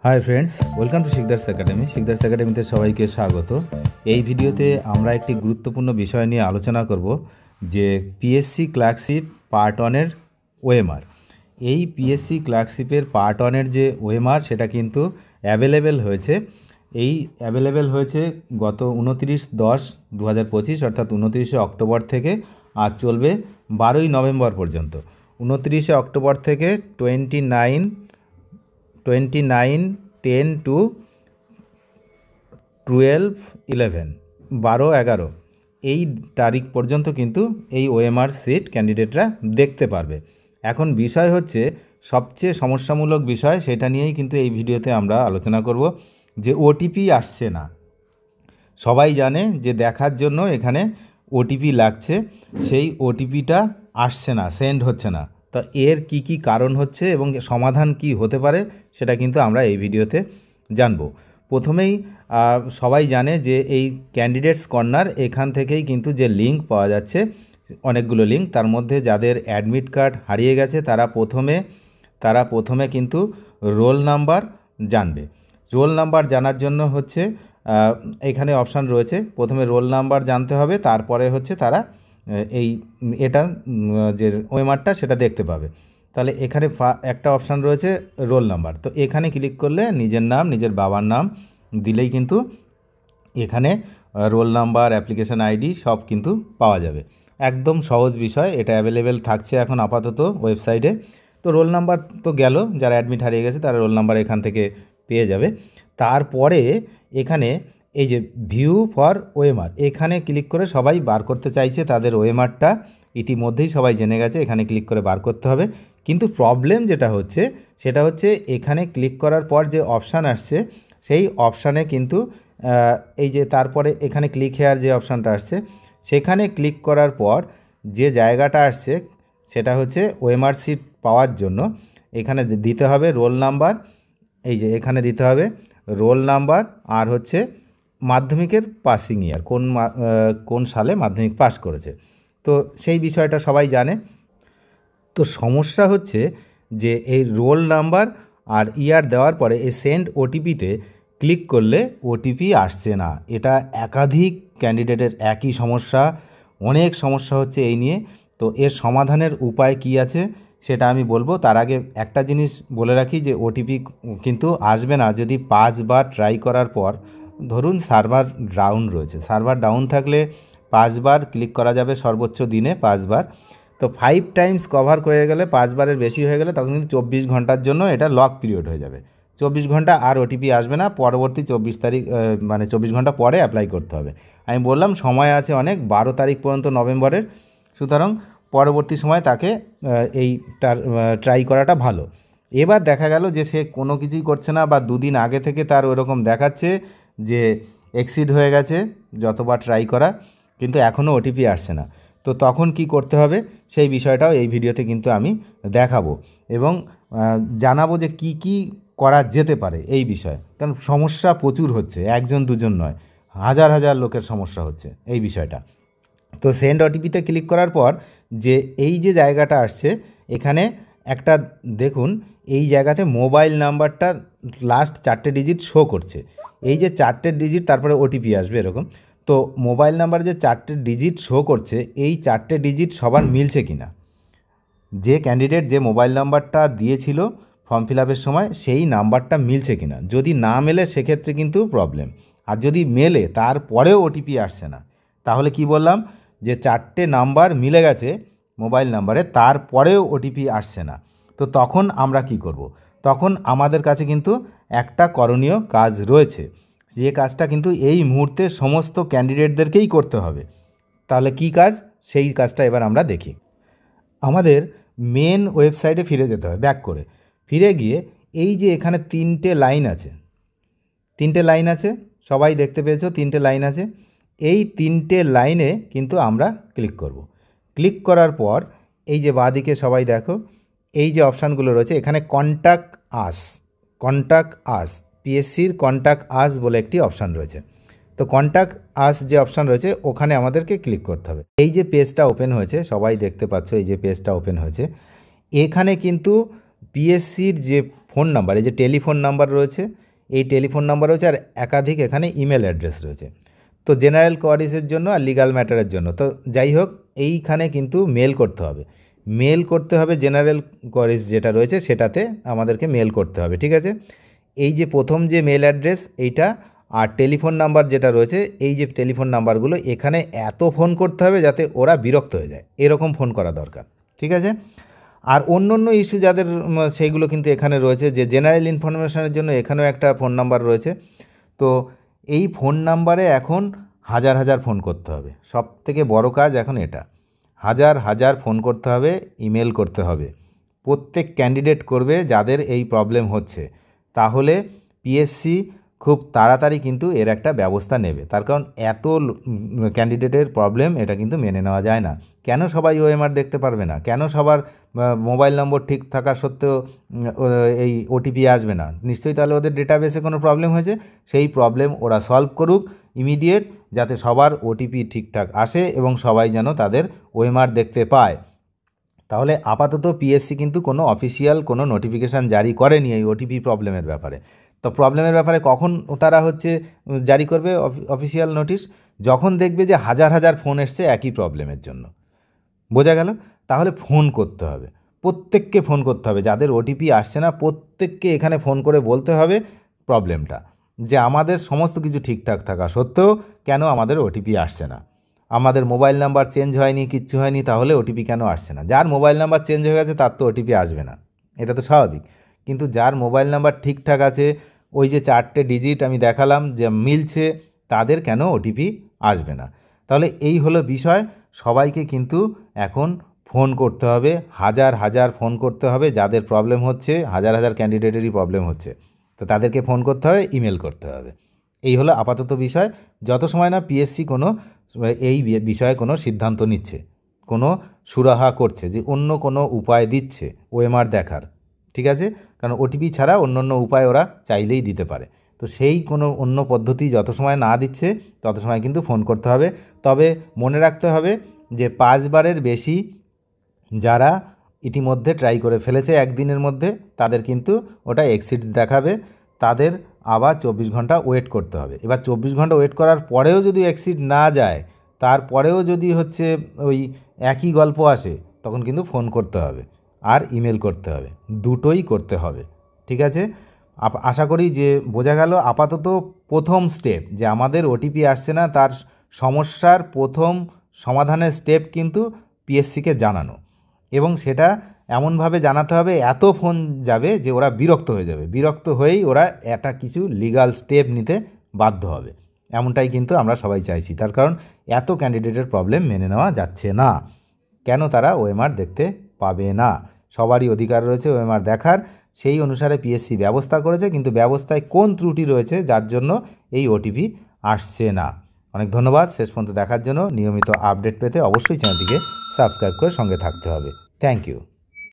Hi friends, welcome to Sikdar's academy. Sikdar's একাডেমিতে সবাইকে স্বাগত। এই ভিডিওতে আমরা একটি গুরুত্বপূর্ণ বিষয় নিয়ে আলোচনা করব, যে পিএসসি ক্লার্কশিপ পার্ট 1-এর ওএমআর। এই পিএসসি ক্লার্কশিপের পার্ট 1-এর যে ওএমআর সেটা কিন্তু অ্যাভেলেবেল হয়েছে। গত 29/10/2025 অর্থাৎ 29শে অক্টোবর থেকে, আজ চলবে 12ই নভেম্বর পর্যন্ত। 29শে অক্টোবর থেকে 29/10 to 12/11 12/11 এই তারিখ পর্যন্ত কিন্তু এই ওএমআর সিট ক্যান্ডিডেটরা দেখতে পারবে। এখন বিষয় হচ্ছে সবচেয়ে সমস্যামূলক বিষয়, সেটা নিয়েই কিন্তু এই ভিডিওতে আমরা আলোচনা করব, যে ওটিপি আসছে না। সবাই জানে যে দেখার জন্য এখানে ওটিপি লাগছে, সেই ওটিপিটা আসছে না, সেন্ড হচ্ছে না। তো এর কি কারণ হচ্ছে এবং সমাধান কি হতে পারে সেটা কিন্তু আমরা এই ভিডিওতে জানব। প্রথমেই সবাই জানে যে এই ক্যান্ডিডেটস কর্নার, এখান থেকেই কিন্তু যে লিঙ্ক পাওয়া যাচ্ছে, অনেকগুলো লিঙ্ক, তার মধ্যে যাদের অ্যাডমিট কার্ড হারিয়ে গেছে তারা প্রথমে কিন্তু রোল নাম্বার জানবে। রোল নাম্বার জানার জন্য হচ্ছে এখানে অপশান রয়েছে, প্রথমে রোল নাম্বার জানতে হবে, তারপরে হচ্ছে তারা যে ওএমআরটা সেটা দেখতে পাবে। তাহলে এখানে একটা অপশান রয়েছে রোল নাম্বার, তো এখানে ক্লিক করলে নিজের নাম, নিজের বাবার নাম দিলেই কিন্তু এখানে রোল নাম্বার, অ্যাপ্লিকেশন আইডি সব কিন্তু পাওয়া যাবে। একদম সহজ বিষয়, এটা অ্যাভেলেবেল থাকছে এখন আপাতত ওয়েবসাইটে। তো রোল নাম্বার তো গেল, যারা অ্যাডমিট হারিয়ে গেছে তারা রোল নাম্বার এখান থেকে পেয়ে যাবে। তারপরে এখানে এই যে ভিউ ফর ওএমআর, এখানে ক্লিক করে সবাই বার করতে চাইছে তাদের ওএমআরটা, ইতিমধ্যেই সবাই জেনে গেছে, এখানে ক্লিক করে বার করতে হবে। কিন্তু প্রবলেম যেটা হচ্ছে সেটা হচ্ছে এখানে ক্লিক করার পর যে অপশান আসছে, সেই অপশানে কিন্তু এই যে তারপরে এখানে ক্লিক হেয়ার যে অপশানটা আসছে, সেখানে ক্লিক করার পর যে জায়গাটা আসছে সেটা হচ্ছে ওএমআর সিট পাওয়ার জন্য এখানে দিতে হবে রোল নাম্বার। এই যে এখানে দিতে হবে রোল নাম্বার আর হচ্ছে মাধ্যমিকের পাসিং ইয়ার, কোন সালে মাধ্যমিক পাস করেছে। তো সেই বিষয়টা সবাই জানে। তো সমস্যা হচ্ছে যে এই রোল নাম্বার আর ইয়ার দেওয়ার পরে এই সেন্ড ওটিপিতে ক্লিক করলে ওটিপি আসছে না। এটা একাধিক ক্যান্ডিডেটের একই সমস্যা, অনেক সমস্যা হচ্ছে এই নিয়ে। তো এর সমাধানের উপায় কি আছে সেটা আমি বলবো। তার আগে একটা জিনিস বলে রাখি, যে ওটিপি কিন্তু আসবে না যদি 5 বার ট্রাই করার পর, ধরুন সার্ভার ডাউন রয়েছে, সার্ভার ডাউন থাকলে 5 বার ক্লিক করা যাবে, সর্বোচ্চ দিনে 5 বার। তো 5 টাইমস কভার করে গেলে, 5 বারের বেশি হয়ে গেলে তখন কিন্তু 24 ঘন্টার জন্য এটা লক পিরিয়ড হয়ে যাবে। 24 ঘন্টা আর ওটিপি আসবে না, পরবর্তী 24 ঘন্টা পরে অ্যাপ্লাই করতে হবে। আমি বললাম সময় আছে অনেক, 12 তারিখ পর্যন্ত নভেম্বরের, সুতরাং পরবর্তী সময় তাকে ট্রাই করাটা ভালো। এবার দেখা গেল যে সে কোনো কিছুই করছে না, বা 2 দিন আগে থেকে তার ওরকম দেখাচ্ছে যে এক্সিড হয়ে গেছে যতবার ট্রাই করা, কিন্তু এখনও ওটিপি আসছে না। তো তখন কি করতে হবে সেই বিষয়টাও এই ভিডিওতে কিন্তু আমি দেখাবো এবং জানাবো যে কি করা যেতে পারে এই বিষয়ে। কারণ সমস্যা প্রচুর হচ্ছে, একজন দুজন নয়, হাজার হাজার লোকের সমস্যা হচ্ছে এই বিষয়টা। তো সেন্ড ওটিপিতে ক্লিক করার পর যে এই যে জায়গাটা আসছে, এখানে একটা দেখুন, এই জায়গাতে মোবাইল নাম্বারটা লাস্ট 4টে ডিজিট শো করছে। এই যে 4টে ডিজিট তারপরে ওটিপি আসবে এরকম। তো মোবাইল নাম্বার যে 4টে ডিজিট শো করছে, এই 4টে ডিজিট সবার মিলছে কিনা, যে ক্যান্ডিডেট যে মোবাইল নাম্বারটা দিয়েছিল ফর্ম ফিল আপের সময় সেই নাম্বারটা মিলছে কিনা। যদি না মেলে সেক্ষেত্রে কিন্তু প্রবলেম, আর যদি মেলে তারপরেও ওটিপি আসছে না, তাহলে কি বললাম, যে 4টে নাম্বার মিলে গেছে মোবাইল নাম্বারে, তারপরেও ওটিপি আসছে না। তো তখন আমরা কি করব? তখন আমাদের কাছে কিন্তু একটা করণীয় কাজ রয়েছে, যে কাজটা কিন্তু এই মুহূর্তে সমস্ত ক্যান্ডিডেটদেরকেই করতে হবে। তাহলে কি কাজ, সেই কাজটা এবার আমরা দেখি। আমাদের মেন ওয়েবসাইটে ফিরে যেতে হবে, ব্যাক করে ফিরে গিয়ে এই যে এখানে 3টে লাইন আছে, সবাই দেখতে পেয়েছো 3টে লাইন আছে। এই 3টে লাইনে কিন্তু আমরা ক্লিক করব। ক্লিক করার পর এই যে বাঁদিকে সবাই দেখো, এই যে অপশানগুলো রয়েছে, এখানে কন্ট্যাক্ট আস পিএসসির কন্ট্যাক্ট আস বলে একটি অপশান রয়েছে। তো কন্ট্যাক্ট আস যে অপশান রয়েছে ওখানে আমাদেরকে ক্লিক করতে হবে। এই যে পেজটা ওপেন হয়েছে, সবাই দেখতে পাচ্ছ এই যে পেজটা ওপেন হয়েছে, এখানে কিন্তু পিএসসির যে ফোন নাম্বার, এই যে টেলিফোন নাম্বার রয়েছে, এই টেলিফোন নাম্বার রয়েছে, আর একাধিক এখানে ইমেল অ্যাড্রেস রয়েছে। তো জেনারেল কোয়ারিজের জন্য আর লিগাল ম্যাটারের জন্য, তো যাই হোক এইখানে কিন্তু মেল করতে হবে, মেল করতে হবে। জেনারেল কোয়ারিজ যেটা রয়েছে সেটাতে আমাদেরকে মেল করতে হবে, ঠিক আছে। এই যে প্রথম যে মেল অ্যাড্রেস এইটা, আর টেলিফোন নাম্বার যেটা রয়েছে, এই যে টেলিফোন নাম্বারগুলো, এখানে এত ফোন করতে হবে যাতে ওরা বিরক্ত হয়ে যায়, এরকম ফোন করা দরকার, ঠিক আছে। আর অন্য অন্য ইস্যু যাদের সেইগুলো কিন্তু এখানে রয়েছে, যে জেনারেল ইনফরমেশনের জন্য এখানেও একটা ফোন নাম্বার রয়েছে। তো এই ফোন নাম্বারে এখন হাজার হাজার ফোন করতে হবে, সব থেকে বড় কাজ এখন এটা, হাজার হাজার ফোন করতে হবে, ইমেল করতে হবে, প্রত্যেক ক্যান্ডিডেট করবে যাদের এই প্রবলেম হচ্ছে। তাহলে পিএসসি খুব তাড়াতাড়ি কিন্তু এর একটা ব্যবস্থা নেবে, তার কারণ এত ক্যান্ডিডেটের প্রবলেম এটা কিন্তু মেনে নেওয়া যায় না। কেন সবাই ওএমআর দেখতে পারবে না, কেন সবার মোবাইল নম্বর ঠিক থাকা সত্ত্বেও এই ওটিপি আসবে না? নিশ্চয়ই তাহলে ওদের ডেটাবেসে কোনো প্রবলেম হয়েছে, সেই প্রবলেম ওরা সলভ করুক ইমিডিয়েট, যাতে সবার ওটিপি ঠিকঠাক আসে এবং সবাই যেন তাদের ওএমআর দেখতে পায়। তাহলে আপাতত পিএসসি কিন্তু কোনো অফিসিয়াল কোনো নোটিফিকেশান জারি করেনি এই ওটিপি প্রবলেমের ব্যাপারে। তো প্রবলেমের ব্যাপারে কখন তারা জারি করবে অফিসিয়াল নোটিশ? যখন দেখবে যে হাজার হাজার ফোন এসছে একই প্রবলেমের জন্য। বোঝা গেল? তাহলে ফোন করতে হবে, প্রত্যেককে ফোন করতে হবে, যাদের ওটিপি আসছে না প্রত্যেককে এখানে ফোন করে বলতে হবে প্রবলেমটা, যে আমাদের সমস্ত কিছু ঠিকঠাক থাকা সত্ত্বেও কেন আমাদের ওটিপি আসছে না। আমাদের মোবাইল নাম্বার চেঞ্জ হয়নি, কিচ্ছু হয়নি, তাহলে ওটিপি কেন আসছে না? যার মোবাইল নাম্বার চেঞ্জ হয়ে গেছে তার তো ওটিপি আসবে না, এটা তো স্বাভাবিক। কিন্তু যার মোবাইল নাম্বার ঠিকঠাক আছে, ওই যে 4টে ডিজিট আমি দেখালাম যে মিলছে, তাদের কেন ওটিপি আসবে না? তাহলে এই হলো বিষয়। সবাইকে কিন্তু এখন ফোন করতে হবে, হাজার হাজার ফোন করতে হবে, যাদের প্রবলেম হচ্ছে, হাজার হাজার ক্যান্ডিডেটেরই প্রবলেম হচ্ছে, তো তাদেরকে ফোন করতে হবে, ইমেল করতে হবে। এই হলো আপাতত বিষয়। যত সময় না পিএসসি কোনো এই বিষয়ে কোনো সিদ্ধান্ত নিচ্ছে, কোনো সুরাহা করছে, যে অন্য কোনো উপায় দিচ্ছে ওএমআর দেখার, ঠিক আছে। কারণ ওটিপি ছাড়া অন্য অন্য উপায় ওরা চাইলেই দিতে পারে। তো সেই কোনো অন্য পদ্ধতি যত সময় না দিচ্ছে তত সময় কিন্তু ফোন করতে হবে। তবে মনে রাখতে হবে যে 5 বারের বেশি যারা ইতিমধ্যে ট্রাই করে ফেলেছে একদিনের মধ্যে, তাদের কিন্তু ওটা এক্সিট দেখাবে, তাদের আবার 24 ঘন্টা ওয়েট করতে হবে। এবার 24 ঘন্টা ওয়েট করার পরেও যদি এক্সিট না যায়, তারপরেও যদি ওই একই গল্প আসে, তখন কিন্তু ফোন করতে হবে আর ইমেল করতে হবে, দুটোই করতে হবে, ঠিক আছে। আশা করি যে বোঝা গেল। আপাতত প্রথম স্টেপ, যে আমাদের ওটিপি আসছে না, তার সমস্যার প্রথম সমাধানের স্টেপ কিন্তু পিএসসিকে জানানো, এবং সেটা এমনভাবে জানাতে হবে এত ফোন যাবে যে ওরা বিরক্ত হয়ে যাবে, বিরক্ত হয়েই ওরা একটা কিছু লিগ্যাল স্টেপ নিতে বাধ্য হবে। এমনটাই কিন্তু আমরা সবাই চাইছি, তার কারণ এত ক্যান্ডিডেটের প্রবলেম মেনে নেওয়া যাচ্ছে না। কেন তারা ওএমআর দেখতে পাবে না? সবারই অধিকার রয়েছে ওএমআর দেখার, সেই অনুসারে পিএসসি ব্যবস্থা করেছে, কিন্তু ব্যবস্থায় কোন ত্রুটি রয়েছে যার জন্য এই ওটিপি আসছে না। অনেক ধন্যবাদ শেষ পর্যন্ত দেখার জন্য। নিয়মিত আপডেট পেতে অবশ্যই চ্যানেলটিকে সাবস্ক্রাইব করে সঙ্গে থাকতে হবে। Thank you.